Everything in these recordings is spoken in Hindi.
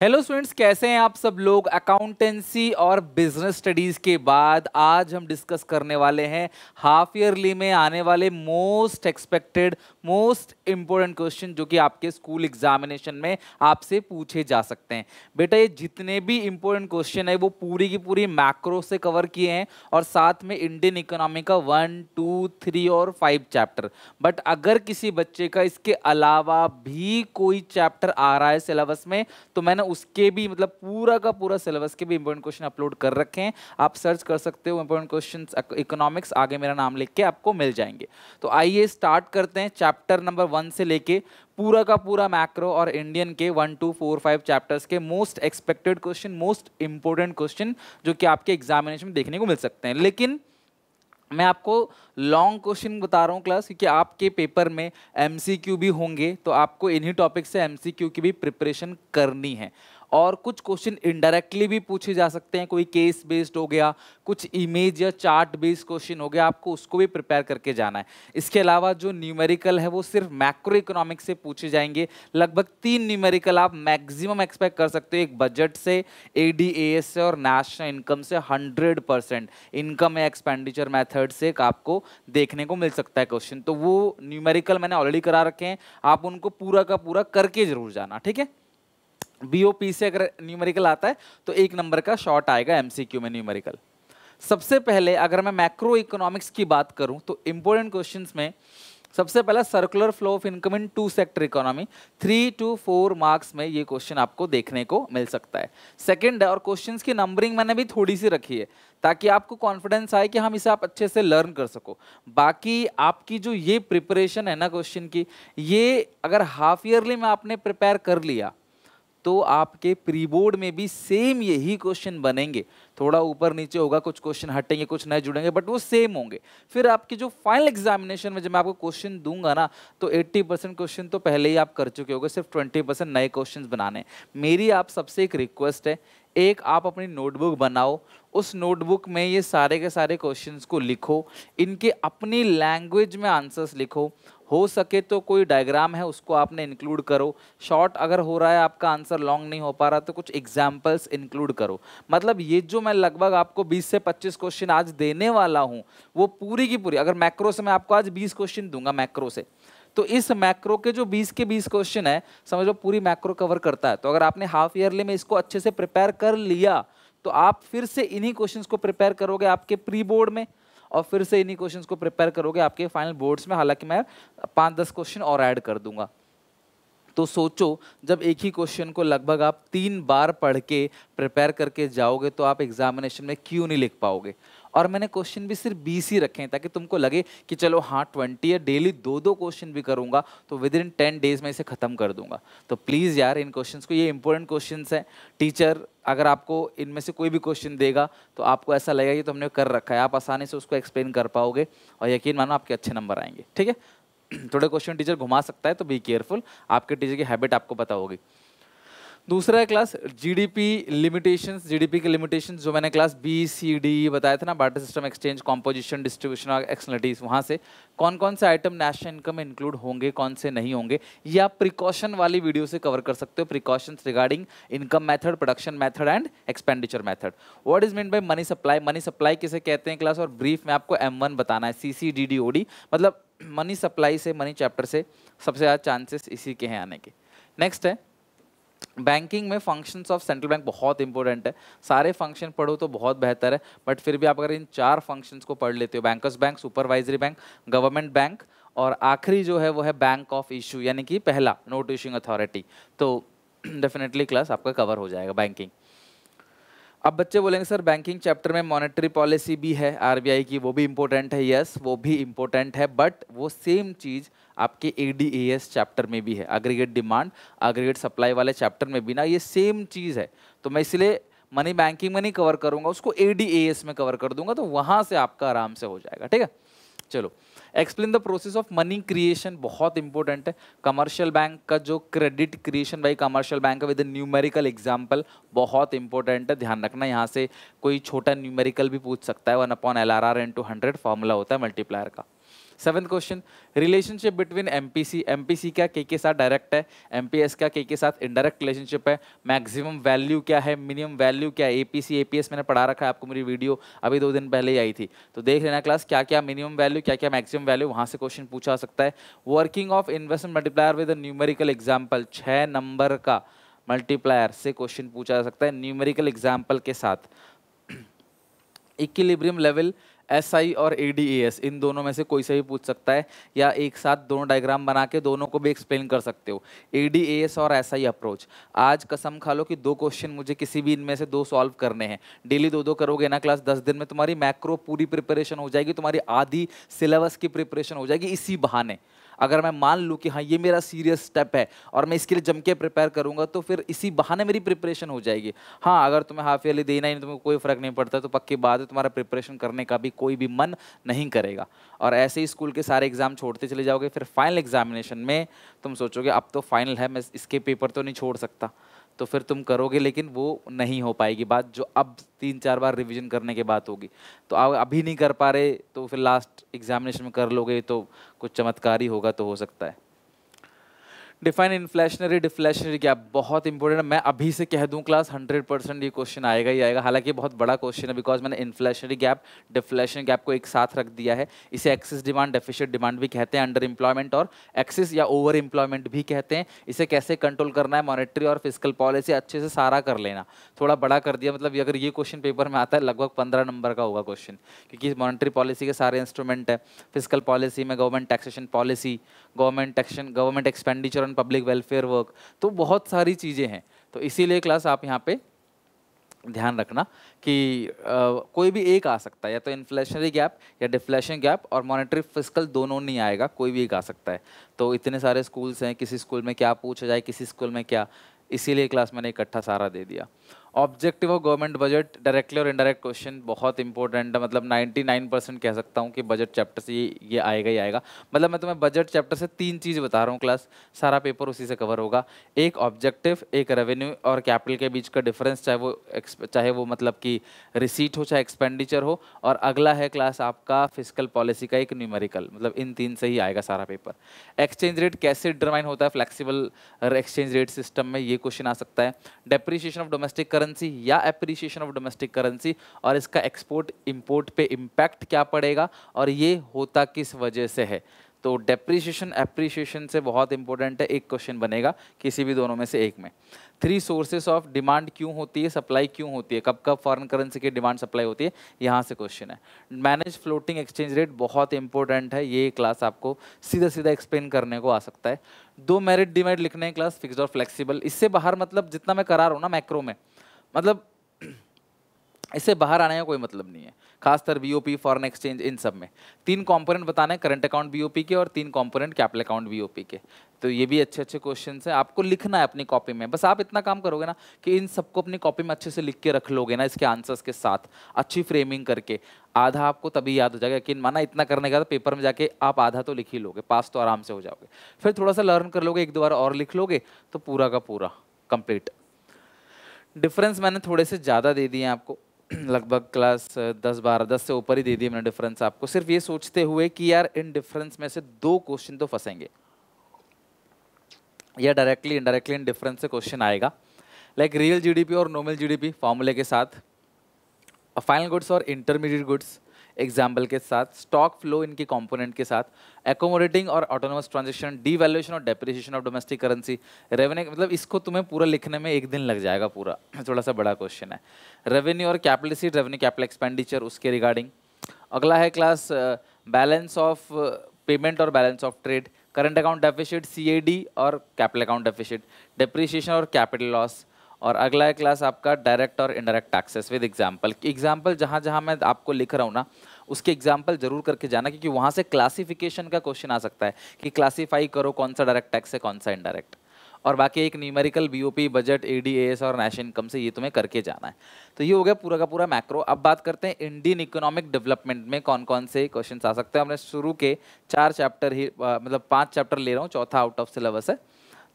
हेलो स्टूडेंट्स, कैसे हैं आप सब लोग। अकाउंटेंसी और बिजनेस स्टडीज के बाद आज हम डिस्कस करने वाले हैं हाफ ईयरली में आने वाले most expected most important question जो कि आपके स्कूल एग्जामिनेशन में आपसे पूछे जा सकते हैं। बेटा ये जितने भी इंपॉर्टेंट क्वेश्चन है वो पूरी की पूरी मैक्रो से कवर किए हैं और साथ में इंडियन इकोनॉमी का 1, 2, 3 और 5 चैप्टर। बट अगर किसी बच्चे का इसके अलावा भी कोई चैप्टर आ रहा है सिलेबस में तो मैंने उसके भी मतलब पूरा का पूरा सिलेबस के भी इंपॉर्टेंट क्वेश्चन अपलोड कर रखे हैं। आप सर्च कर सकते हो इंपॉर्टेंट क्वेश्चंस इकोनॉमिक्स, आगे मेरा नाम लिख के आपको मिल जाएंगे। तो आइए स्टार्ट करते हैं चैप्टर नंबर 1 से लेके पूरा का पूरा मैक्रो और इंडियन के 1, 2, 4, 5 चैप्टर्स के most expected question, most important question जो कि आपके एग्जामिनेशन में देखने को मिल सकते हैं। लेकिन मैं आपको लॉन्ग क्वेश्चन बता रहा हूँ क्लास, क्योंकि आपके पेपर में एमसीक्यू भी होंगे तो आपको इन्हीं टॉपिक से एमसीक्यू की भी प्रिपरेशन करनी है। और कुछ क्वेश्चन इनडायरेक्टली भी पूछे जा सकते हैं, कोई केस बेस्ड हो गया, कुछ इमेज या चार्ट बेस्ड क्वेश्चन हो गया, आपको उसको भी प्रिपेयर करके जाना है। इसके अलावा जो न्यूमेरिकल है वो सिर्फ मैक्रो इकोनॉमिक्स से पूछे जाएंगे। लगभग 3 न्यूमेरिकल आप मैक्सिमम एक्सपेक्ट कर सकते हो, एक बजट से, एडीएएस से और नेशनल इनकम से 100% इनकम या एक्सपेंडिचर मेथड से आपको देखने को मिल सकता है क्वेश्चन। तो वो न्यूमेरिकल मैंने ऑलरेडी करा रखे हैं, आप उनको पूरा का पूरा करके जरूर जाना, ठीक है। बीओपी से अगर न्यूमेरिकल आता है तो 1 नंबर का शॉर्ट आएगा एमसीक्यू में न्यूमेरिकल। सबसे पहले अगर मैं मैक्रो इकोनॉमिक्स की बात करूं तो इंपॉर्टेंट क्वेश्चंस में सबसे पहला circular flow of income in 2 sector economy, 3 to 4 marks में ये क्वेश्चन आपको देखने को मिल सकता है। सेकंड है, और क्वेश्चंस की नंबरिंग मैंने भी थोड़ी सी रखी है ताकि आपको कॉन्फिडेंस आए कि हम इसे आप अच्छे से लर्न कर सको। बाकी आपकी जो ये प्रिपरेशन है ना क्वेश्चन की, ये अगर हाफ ईयरली में आपने प्रिपेयर कर लिया तो आपके प्री बोर्ड में भी सेम यही क्वेश्चन बनेंगे। थोड़ा ऊपर नीचे होगा, कुछ क्वेश्चन हटेंगे, कुछ नए जुड़ेंगे, बट वो सेम होंगे। फिर आपकी जो फाइनल एग्जामिनेशन में जब मैं आपको क्वेश्चन दूंगा ना तो 80% क्वेश्चन तो पहले ही आप कर चुके होंगे, सिर्फ 20% नए क्वेश्चन बनाने। मेरी आप सबसे एक रिक्वेस्ट है, एक आप अपनी नोटबुक बनाओ, उस नोटबुक में ये सारे के सारे क्वेश्चंस को लिखो, इनके अपनी लैंग्वेज में आंसर्स लिखो। हो सके तो कोई डायग्राम है उसको आपने इंक्लूड करो। शॉर्ट अगर हो रहा है आपका आंसर, लॉन्ग नहीं हो पा रहा तो कुछ एग्जाम्पल्स इंक्लूड करो। मतलब ये जो मैं लगभग आपको 20 से 25 क्वेश्चन आज देने वाला हूँ वो पूरी की पूरी, अगर मैक्रो से मैं आपको आज 20 क्वेश्चन दूंगा मैक्रो से, तो इस मैक्रो के जो 20 के 20 क्वेश्चन है समझ लो पूरी मैक्रो कवर करता है। तो अगर आपने हाफ ईयरली में इसको अच्छे से प्रिपेयर कर लिया तो आप फिर से इन्हीं क्वेश्चंस को प्रिपेयर करोगे आपके प्री बोर्ड में, और फिर से इन्हीं क्वेश्चंस को प्रिपेयर करोगे आपके फाइनल बोर्ड्स में। हालांकि मैं 5-10 क्वेश्चन और ऐड कर दूंगा। तो सोचो, जब एक ही क्वेश्चन को लगभग आप 3 बार पढ़ के प्रिपेयर करके जाओगे तो आप एग्जामिनेशन में क्यों नहीं लिख पाओगे। और मैंने क्वेश्चन भी सिर्फ 20 ही रखे हैं ताकि तुमको लगे कि चलो हाँ 20 है, डेली 2-2 क्वेश्चन भी करूंगा तो विद इन 10 डेज में इसे खत्म कर दूंगा। तो प्लीज़ यार इन क्वेश्चंस को, ये इंपॉर्टेंट क्वेश्चंस हैं। टीचर अगर आपको इनमें से कोई भी क्वेश्चन देगा तो आपको ऐसा लगेगा कि तुमने कर रखा है, आप आसानी से उसको एक्सप्लेन कर पाओगे और यकीन मानो आपके अच्छे नंबर आएंगे, ठीक है। थोड़े क्वेश्चन टीचर घुमा सकता है तो बी केयरफुल, आपके टीचर की हैबिट आपको पता होगी। दूसरा है क्लास जीडीपी लिमिटेशंस। जीडीपी के लिमिटेशंस जो मैंने क्लास बी सी डी बताया था ना, barter system, exchange, composition, distribution और एक्सटर्नलिटीज, वहाँ से कौन कौन से आइटम नेशनल इनकम में इंक्लूड होंगे, कौन से नहीं होंगे, ये आप प्रिकॉशन वाली वीडियो से कवर कर सकते हो। Precautions regarding income method, production method and expenditure method. What is mean by money supply, money supply किसे कहते हैं क्लास, और ब्रीफ में आपको M1 बताना है। CCDDOD मतलब मनी सप्लाई से, मनी चैप्टर से सबसे ज़्यादा चांसेस इसी के हैं आने के। नेक्स्ट है बैंकिंग में फंक्शंस ऑफ सेंट्रल बैंक, बहुत इंपॉर्टेंट है। सारे फंक्शन पढ़ो तो बहुत बेहतर है, बट फिर भी आप अगर इन 4 फंक्शंस को पढ़ लेते हो, bankers bank, supervisory bank, government bank और आखिरी जो है वो है बैंक ऑफ इशू, यानी कि पहला नोट इशूइंग अथॉरिटी, तो डेफिनेटली क्लास आपका कवर हो जाएगा बैंकिंग। अब बच्चे बोलेंगे सर बैंकिंग चैप्टर में मॉनेटरी पॉलिसी भी है आरबीआई की, वो भी इंपॉर्टेंट है। यस वो भी इंपॉर्टेंट है, बट वो सेम चीज़ आपके एडीएएस चैप्टर में भी है, एग्रीगेट डिमांड एग्रीगेट सप्लाई वाले चैप्टर में भी ना ये सेम चीज़ है। तो मैं इसलिए मनी बैंकिंग में नहीं कवर करूंगा, उसको एडीएएस में कवर कर दूंगा, तो वहाँ से आपका आराम से हो जाएगा, ठीक है। चलो, explain the process of money creation, बहुत इंपॉर्टेंट है। कमर्शियल बैंक का जो credit creation by commercial bank with numerical example, बहुत इंपॉर्टेंट है, ध्यान रखना। यहाँ से कोई छोटा न्यूमेरिकल भी पूछ सकता है, 1/LRR × 100 फॉर्मूला होता है मल्टीप्लायर का। 7th question, relationship between MPC, MPC क्या के साथ डायरेक्ट है, एमपीएस क्या के साथ इनडायरेक्ट रिलेशनशिप है, मैक्सिमम वैल्यू क्या है, मिनिमम वैल्यू क्या है, एपीसी एपीएस मैंने पढ़ा रखा है आपको, मेरी वीडियो अभी 2 दिन पहले ही आई थी, तो देख लेना क्लास, क्या क्या मिनिमम वैल्यू क्या क्या मैक्सिमम वैल्यू, वहां से क्वेश्चन पूछा सकता है। Working of investment multiplier with numerical example, 6 number का मल्टीप्लायर से क्वेश्चन पूछा जा सकता है न्यूमेरिकल एग्जाम्पल के साथ। इक्विलिब्रियम लेवल, एसआई और एडीएएस, इन दोनों में से कोई से भी पूछ सकता है, या एक साथ दोनों डायग्राम बना के दोनों को भी एक्सप्लेन कर सकते हो। एडीएएस और एसआई अप्रोच, आज कसम खा लो कि 2 क्वेश्चन मुझे किसी भी इनमें से 2 सॉल्व करने हैं। डेली 2-2 करोगे ना क्लास, 10 दिन में तुम्हारी मैक्रो पूरी प्रिपरेशन हो जाएगी, तुम्हारी आधी सिलेबस की प्रिपरेशन हो जाएगी इसी बहाने। अगर मैं मान लूँ कि हाँ ये मेरा सीरियस स्टेप है और मैं इसके लिए जम के प्रिपेयर करूँगा, तो फिर इसी बहाने मेरी प्रिपरेशन हो जाएगी। हाँ, अगर तुम्हें हाफ ईयरली देना ही नहीं, तुम्हें कोई फर्क नहीं पड़ता, तो पक्की बात है तुम्हारा प्रिपरेशन करने का भी कोई भी मन नहीं करेगा, और ऐसे ही स्कूल के सारे एग्जाम छोड़ते चले जाओगे। फिर फाइनल एग्जामिनेशन में तुम सोचोगे अब तो फाइनल है, मैं इसके पेपर तो नहीं छोड़ सकता, तो फिर तुम करोगे, लेकिन वो नहीं हो पाएगी बात जो अब 3-4 बार रिवीजन करने के बाद होगी। तो आप अभी नहीं कर पा रहे तो फिर लास्ट एग्जामिनेशन में कर लोगे, तो कुछ चमत्कार ही होगा, तो हो सकता है। डिफाइन इन्फ्लेशनरी डिफ्लेशनरी गैप, बहुत इंपॉर्टेंट है। मैं अभी से कह दूं क्लास 100% ये क्वेश्चन आएगा ही आएगा, हालांकि बहुत बड़ा क्वेश्चन है, बिकॉज मैंने इन्फ्लेशनरी गैप डिफ्लेशनरी गैप को एक साथ रख दिया है। इसे एक्सेस डिमांड डेफिशिट डिमांड भी कहते हैं, अंडर एम्प्लॉयमेंट और एक्सेस या ओवर एम्प्लॉयमेंट भी कहते हैं। इसे कैसे कंट्रोल करना है, मॉनेटरी और फिजिकल पॉलिसी अच्छे से सारा कर लेना। थोड़ा बड़ा कर दिया, मतलब अगर ये क्वेश्चन पेपर में आता है लगभग 15 नंबर का होगा क्वेश्चन, क्योंकि मॉनेटरी पॉलिसी के सारे इंस्ट्रूमेंट है, फिजिकल पॉलिसी में government taxation policy, government taxation, government expenditure on public welfare work, तो बहुत सारी चीज़ें हैं। तो इसीलिए क्लास आप यहाँ पे ध्यान रखना कि कोई भी एक आ सकता है, या तो इन्फ्लेशनरी गैप या डिफ्लेशन गैप, और मॉनेटरी फिस्कल दोनों नहीं आएगा, कोई भी एक आ सकता है। तो इतने सारे स्कूल्स हैं, किसी स्कूल में क्या पूछा जाए, किसी स्कूल में क्या, इसीलिए क्लास मैंने इकट्ठा सारा दे दिया। Objective of government budget, directly और इनडायरेक्ट क्वेश्चन बहुत इंपॉर्टेंट है, मतलब 99% कह सकता हूँ कि बजट चैप्टर से ये आएगा ही आएगा। मतलब मैं तुम्हें बजट चैप्टर से 3 चीज़ बता रहा हूँ क्लास, सारा पेपर उसी से कवर होगा। एक ऑब्जेक्टिव, एक रेवेन्यू और कैपिटल के बीच का डिफरेंस, चाहे वो मतलब कि रिसीट हो चाहे एक्सपेंडिचर हो, और अगला है क्लास आपका फिजिकल पॉलिसी का एक न्यूमेरिकल, मतलब इन 3 से ही आएगा सारा पेपर। एक्सचेंज रेट कैसे डिटरमाइन होता है फ्लेक्सिबल एक्सचेंज रेट सिस्टम में, ये क्वेश्चन आ सकता है। डेप्रिसिएशन ऑफ डोमेस्टिक करेंसी या एप्रिसिएशन ऑफ डोमेस्टिक करेंसी, और इसका एक्सपोर्ट इंपोर्ट पे इम्पैक्ट क्या पड़ेगा, और ये होता किस वजह से है। तो डेप्रिसिएशन एप्रिसिएशन से बहुत इंपॉर्टेंट है, एक क्वेश्चन बनेगा किसी भी दोनों में से एक में। 3 सोर्सेस ऑफ डिमांड क्यों होती है, सप्लाई क्यों होती है, कब कब फॉरेन करेंसी की डिमांड सप्लाई होती है, यहाँ से क्वेश्चन है। मैनेज फ्लोटिंग एक्सचेंज रेट बहुत इंपॉर्टेंट है, ये क्लास आपको सीधा सीधा एक्सप्लेन करने को आ सकता है। 2 मेरिट डिमेरिट लिखने हैं क्लास, फिक्स्ड और फ्लेक्सिबल। इससे बाहर मतलब जितना मैं करा रहा हूँ ना मैक्रो में, मतलब इससे बाहर आने का कोई मतलब नहीं है, खासकर बीओपी, फॉरेन एक्सचेंज, इन सब में 3 कंपोनेंट बताने हैं, करंट अकाउंट बीओपी के और 3 कंपोनेंट कैपिटल अकाउंट बीओपी के। तो ये भी अच्छे अच्छे क्वेश्चन हैं, आपको लिखना है अपनी कॉपी में। बस आप इतना काम करोगे ना कि इन सबको अपनी कॉपी में अच्छे से लिख के रख लोगे ना, इसके आंसर्स के साथ अच्छी फ्रेमिंग करके, आधा आपको तभी याद हो जाएगा। यकीन माना इतना करने का तो पेपर में जाके आप आधा तो लिख ही लोगे, पास तो आराम से हो जाओगे। फिर थोड़ा सा लर्न कर लोगे, 1-2 बार और लिख लोगे, तो पूरा का पूरा कंप्लीट। डिफरेंस मैंने थोड़े से ज़्यादा दे दिए आपको, लगभग क्लास 10 से ऊपर ही दे दिए मैंने डिफरेंस आपको, सिर्फ ये सोचते हुए कि यार इन डिफरेंस में से 2 क्वेश्चन तो फंसेंगे, या डायरेक्टली इनडायरेक्टली इन डिफरेंस से क्वेश्चन आएगा। लाइक रियल जीडीपी और नॉमिनल जीडीपी फॉर्मूले के साथ, फाइनल गुड्स और इंटरमीडिएट गुड्स एग्जाम्पल के साथ, स्टॉक फ्लो इनके कंपोनेंट के साथ, एकोमोडेटिंग और ऑटोनोमस ट्रांजेक्शन, डीवैल्यूएशन और depreciation of domestic currency, revenue, मतलब इसको तुम्हें पूरा लिखने में 1 दिन लग जाएगा पूरा, थोड़ा सा बड़ा क्वेश्चन है। रेवेन्यू और capital receipt, revenue capital expenditure, उसके रिगार्डिंग। अगला है क्लास बैलेंस ऑफ पेमेंट और balance of trade, current account deficit, CAD और कैपिटल अकाउंट डेफिसिट, डेप्रिसिएशन और कैपिटल लॉस। और अगला है क्लास आपका डायरेक्ट और indirect taxes with example. Example जहाँ जहाँ मैं आपको लिख रहा हूँ ना, उसके एग्जाम्पल जरूर करके जाना, क्योंकि वहाँ से क्लासिफिकेशन का क्वेश्चन आ सकता है कि क्लासीफाई करो कौन सा डायरेक्ट टैक्स है कौन सा इनडायरेक्ट। और बाकी एक न्यूमेरिकल, बीओपी, बजट, एडीएएस और नेशनल इनकम से ये तुम्हें करके जाना है। तो ये हो गया पूरा का पूरा मैक्रो। अब बात करते हैं इंडियन इकोनॉमिक डेवलपमेंट में कौन कौन से क्वेश्चन आ सकते हैं। हमने शुरू के 4 चैप्टर ही मतलब 5 चैप्टर ले रहा हूँ, चौथा आउट ऑफ सिलेबस है,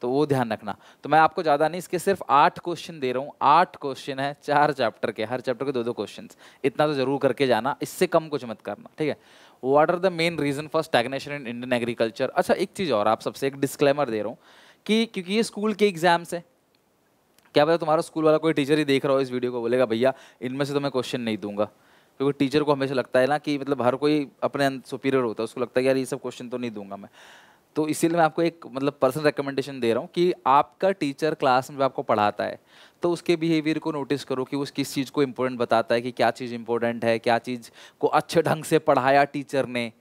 तो वो ध्यान रखना। तो मैं आपको ज़्यादा नहीं, इसके सिर्फ 8 क्वेश्चन दे रहा हूँ, 8 क्वेश्चन है 4 चैप्टर के, हर चैप्टर के 2-2 क्वेश्चन, इतना तो जरूर करके जाना, इससे कम कुछ मत करना, ठीक है। What are the main reason for stagnation in Indian agriculture. अच्छा एक चीज़ और, आप सबसे एक डिस्क्लेमर दे रहा हूँ कि क्योंकि ये स्कूल के एग्जाम्स है, क्या पता तुम्हारा स्कूल वाला कोई टीचर ही देख रहा हो इस वीडियो को, बोलेगा भैया इनमें से तो मैं क्वेश्चन नहीं दूंगा, क्योंकि टीचर को हमेशा लगता है ना कि मतलब हर कोई अपने सुपीरियर होता है, उसको लगता है कि यार ये सब क्वेश्चन तो नहीं दूंगा मैं। तो इसीलिए मैं आपको एक मतलब पर्सनल रिकमेंडेशन दे रहा हूँ कि आपका टीचर क्लास में आपको पढ़ाता है तो उसके बिहेवियर को नोटिस करो कि उस किस चीज़ को इंपॉर्टेंट बताता है, कि क्या चीज़ इंपॉर्टेंट है, क्या चीज़ को अच्छे ढंग से पढ़ाया टीचर ने,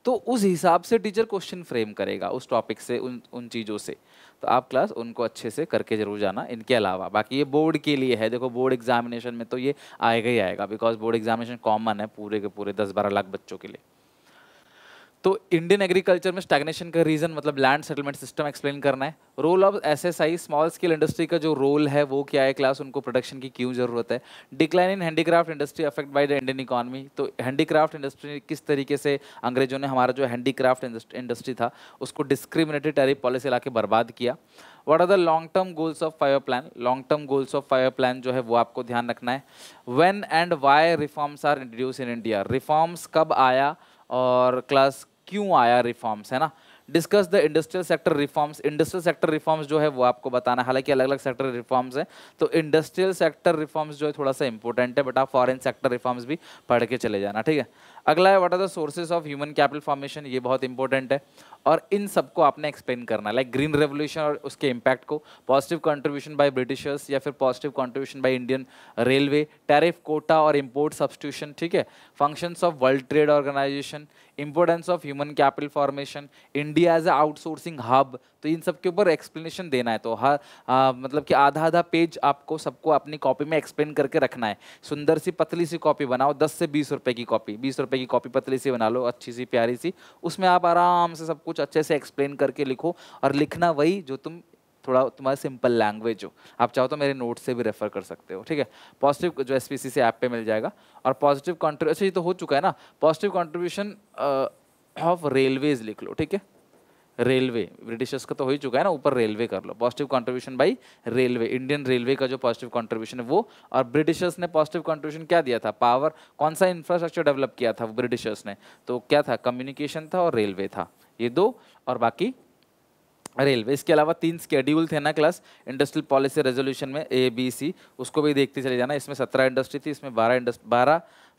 तो उस हिसाब से टीचर क्वेश्चन फ्रेम करेगा उस टॉपिक से, उन उन चीज़ों से। तो आप क्लास उनको अच्छे से करके जरूर जाना। इनके अलावा बाकी ये बोर्ड के लिए है, देखो बोर्ड एग्जामिनेशन में तो ये आएगा ही आएगा, बिकॉज बोर्ड एग्जामिनेशन कॉमन है पूरे के पूरे 10-12 लाख बच्चों के लिए। तो इंडियन एग्रीकल्चर में स्टैग्नेशन का रीजन मतलब लैंड सेटलमेंट सिस्टम एक्सप्लेन करना है। Role of SSI small scale industry का जो रोल है वो क्या है क्लास, उनको प्रोडक्शन की क्यों जरूरत है। Decline in handicraft industry affect by the Indian economy, तो हैंडीक्राफ्ट इंडस्ट्री किस तरीके से अंग्रेजों ने हमारा जो हैंडीक्राफ्ट इंडस्ट्री था उसको डिस्क्रिमिनेटरी टैरिफ पॉलिसी ला के बर्बाद किया। What are the long term goals of 5 plan, long term goals of 5 plan जो है वो आपको ध्यान रखना है। When and why reforms are introduce in India, reforms कब आया और क्लास क्यों आया रिफॉर्म्स, है ना। Discuss the industrial sector reforms, industrial sector reforms जो है वो आपको बताना है, हालांकि अलग अलग सेक्टर रिफॉर्म्स हैं, तो इंडस्ट्रियल सेक्टर रिफॉर्म्स जो है थोड़ा सा इंपॉर्टेंट है, बट आप फॉरेन सेक्टर रिफॉर्म्स भी पढ़ के चले जाना, ठीक है। अगला है what are the sources of human capital formation, ये बहुत इंपॉर्टेंट है और इन सबको आपने एक्सप्लेन करना है, लाइक ग्रीन रेवोल्यूशन और उसके इम्पैक्ट को, पॉजिटिव कंट्रीब्यूशन बाय ब्रिटिशर्स या फिर positive contribution by Indian railway, tariff quota और इंपोर्ट सब्स्टिट्यूशन, ठीक है, functions of world trade organization, importance of human capital formation, India as a outsourcing hub, तो इन सब के ऊपर एक्सप्लेनेशन देना है। तो हर मतलब कि आधा आधा पेज आपको सबको अपनी कॉपी में एक्सप्लेन करके रखना है। सुंदर सी पतली सी कॉपी बनाओ, 10 से 20 रुपए की कॉपी, 20 रुपए की कॉपी पतली सी बना लो, अच्छी सी प्यारी सी, उसमें आप आराम से सब कुछ अच्छे से एक्सप्लेन करके लिखो, और लिखना वही जो थोड़ा तुम्हारा सिंपल लैंग्वेज हो। आप चाहो तो मेरे नोट से भी रेफर कर सकते हो, ठीक है। पॉजिटिव जो एसपीसी से ऐप पे मिल जाएगा, और पॉजिटिव कंट्रीब्यूशन, अच्छा ये तो हो चुका है ना, पॉजिटिव कंट्रीब्यूशन ऑफ रेलवेज लिख लो, ठीक है। रेलवे ब्रिटिशर्स का तो हो ही चुका है ना, ऊपर रेलवे कर लो, positive contribution by railway, Indian railway का जो पॉजिटिव कंट्रीब्यूशन है वो। और ब्रिटिशर्स ने पॉजिटिव कंट्रीब्यूशन क्या दिया था, पावर, कौन सा इंफ्रास्ट्रक्चर डेवलप किया था ब्रिटिशर्स ने, तो क्या था, कम्युनिकेशन था और रेलवे था, ये दो, और बाकी रेलवे। इसके अलावा 3 स्केड्यूल थे ना क्लास इंडस्ट्रियल पॉलिसी रेजोल्यूशन में, A B C, उसको भी देखते चले जाना। इसमें 17 इंडस्ट्री थी, इसमें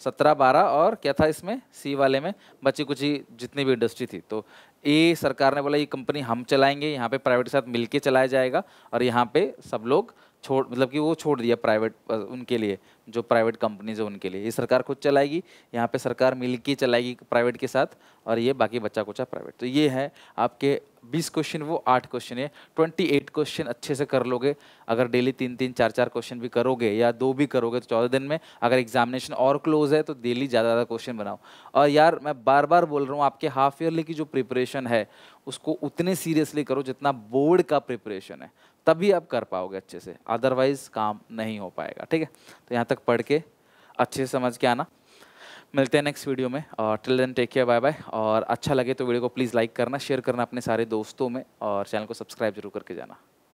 17 12 और क्या था इसमें C वाले में बची कुछ जितनी भी इंडस्ट्री थी। तो ए सरकार ने बोला ये कंपनी हम चलाएंगे, यहाँ पे प्राइवेट के साथ मिलके चलाया जाएगा, और यहाँ पे सब लोग छोड़ मतलब कि वो छोड़ दिया प्राइवेट उनके लिए, जो प्राइवेट कंपनीज है उनके लिए, ये सरकार खुद चलाएगी, यहाँ पे सरकार मिलके चलाएगी प्राइवेट के साथ, और ये बाकी बच्चा कुचा प्राइवेट। तो ये है आपके 20 क्वेश्चन, वो 8 क्वेश्चन है, 28 क्वेश्चन अच्छे से कर लोगे अगर डेली 3-3 4-4 क्वेश्चन भी करोगे, या 2 भी करोगे तो 14 दिन में। अगर एग्जामिनेशन और क्लोज है तो डेली ज़्यादा क्वेश्चन बनाओ। और यार मैं बार बार बोल रहा हूँ, आपके हाफ ईयरली की जो प्रिपरेशन है उसको उतने सीरियसली करो जितना बोर्ड का प्रिपरेशन है, तभी आप कर पाओगे अच्छे से, अदरवाइज काम नहीं हो पाएगा, ठीक है। तो यहाँ तक पढ़ के अच्छे से समझ के आना। मिलते हैं नेक्स्ट वीडियो में, और till then take care, bye bye. और अच्छा लगे तो वीडियो को प्लीज़ लाइक करना, शेयर करना अपने सारे दोस्तों में, और चैनल को सब्सक्राइब जरूर करके जाना।